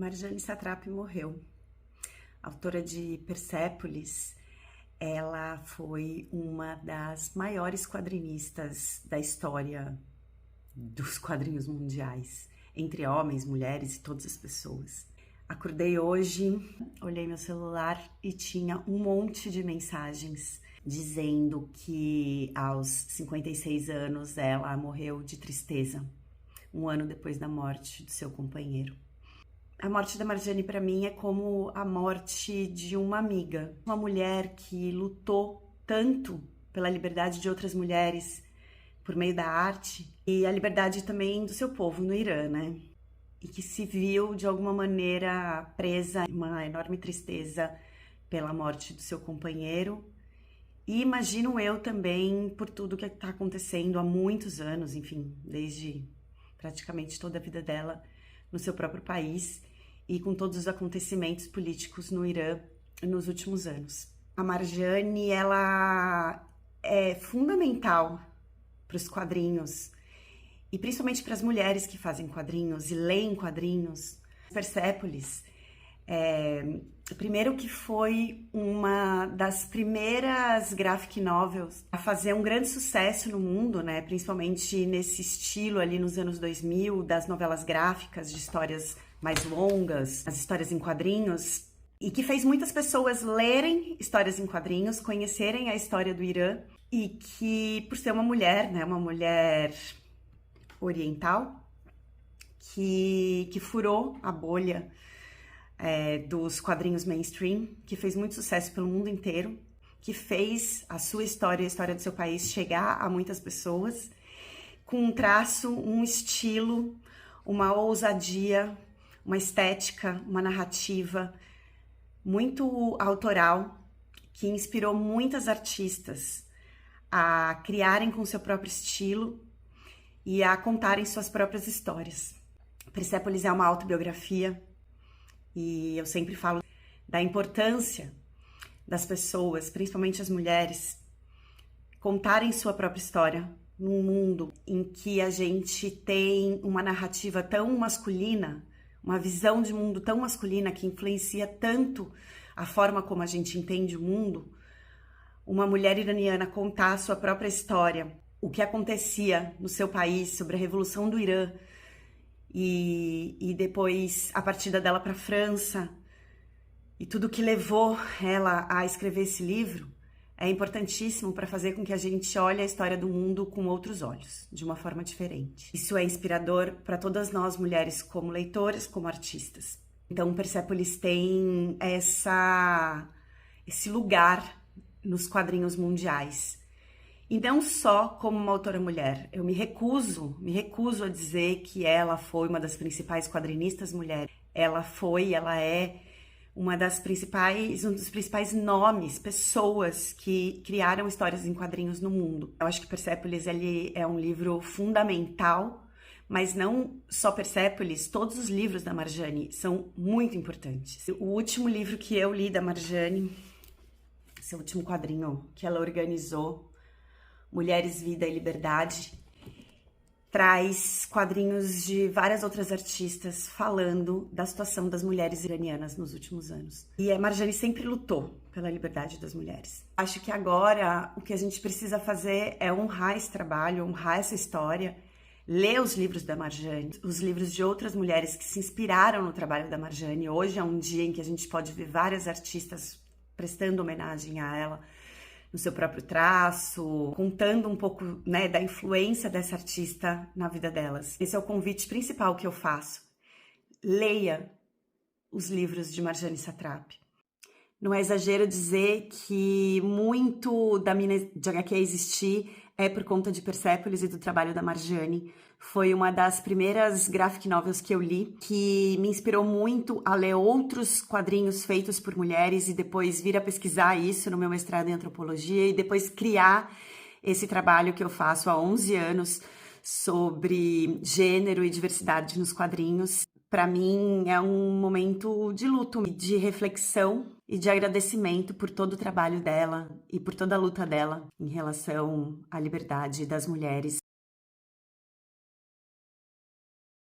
Marjane Satrapi morreu. Autora de Persépolis, ela foi uma das maiores quadrinistas da história dos quadrinhos mundiais, entre homens, mulheres e todas as pessoas. Acordei hoje, olhei meu celular e tinha um monte de mensagens dizendo que aos 56 anos ela morreu de tristeza, um ano depois da morte do seu companheiro. A morte da Marjane para mim é como a morte de uma amiga, uma mulher que lutou tanto pela liberdade de outras mulheres por meio da arte e a liberdade também do seu povo no Irã, né? E que se viu de alguma maneira presa em uma enorme tristeza pela morte do seu companheiro. E imagino eu também por tudo que está acontecendo há muitos anos, enfim, desde praticamente toda a vida dela no seu próprio país e com todos os acontecimentos políticos no Irã nos últimos anos. A Marjane, ela é fundamental para os quadrinhos e principalmente para as mulheres que fazem quadrinhos e leem quadrinhos. Persépolis, primeiro que foi uma das primeiras graphic novels a fazer um grande sucesso no mundo, né? Principalmente nesse estilo ali nos anos 2000, das novelas gráficas, de histórias mais longas, as histórias em quadrinhos, e que fez muitas pessoas lerem histórias em quadrinhos, conhecerem a história do Irã, e que, por ser uma mulher, né, uma mulher oriental, que furou a bolha dos quadrinhos mainstream, que fez muito sucesso pelo mundo inteiro, que fez a sua história, a história do seu país chegar a muitas pessoas, com um traço, um estilo, uma ousadia, uma estética, uma narrativa muito autoral, que inspirou muitas artistas a criarem com seu próprio estilo e a contarem suas próprias histórias. Persépolis é uma autobiografia e eu sempre falo da importância das pessoas, principalmente as mulheres, contarem sua própria história num mundo em que a gente tem uma narrativa tão masculina, uma visão de mundo tão masculina que influencia tanto a forma como a gente entende o mundo. Uma mulher iraniana contar a sua própria história, o que acontecia no seu país sobre a Revolução do Irã e depois a partida dela para a França e tudo que levou ela a escrever esse livro, é importantíssimo para fazer com que a gente olhe a história do mundo com outros olhos, de uma forma diferente. Isso é inspirador para todas nós mulheres, como leitoras, como artistas. Então, Persépolis tem esse lugar nos quadrinhos mundiais. E não só como uma autora mulher. Eu me recuso a dizer que ela foi uma das principais quadrinistas mulheres. Ela é um dos principais nomes, pessoas que criaram histórias em quadrinhos no mundo. Eu acho que Persépolis ele é um livro fundamental, mas não só Persépolis, todos os livros da Marjane são muito importantes. O último livro que eu li da Marjane, seu último quadrinho que ela organizou, Mulheres, Vida e Liberdade, traz quadrinhos de várias outras artistas falando da situação das mulheres iranianas nos últimos anos. E a Marjane sempre lutou pela liberdade das mulheres. Acho que agora o que a gente precisa fazer é honrar esse trabalho, honrar essa história, ler os livros da Marjane, os livros de outras mulheres que se inspiraram no trabalho da Marjane. Hoje é um dia em que a gente pode ver várias artistas prestando homenagem a ela, no seu próprio traço, contando um pouco, né, da influência dessa artista na vida delas. Esse é o convite principal que eu faço. Leia os livros de Marjane Satrapi. Não é exagero dizer que muito da mina de HQ existir é por conta de Persépolis e do trabalho da Marjane. Foi uma das primeiras graphic novels que eu li, que me inspirou muito a ler outros quadrinhos feitos por mulheres e depois vir a pesquisar isso no meu mestrado em antropologia e depois criar esse trabalho que eu faço há 11 anos sobre gênero e diversidade nos quadrinhos. Para mim é um momento de luto, de reflexão e de agradecimento por todo o trabalho dela e por toda a luta dela em relação à liberdade das mulheres.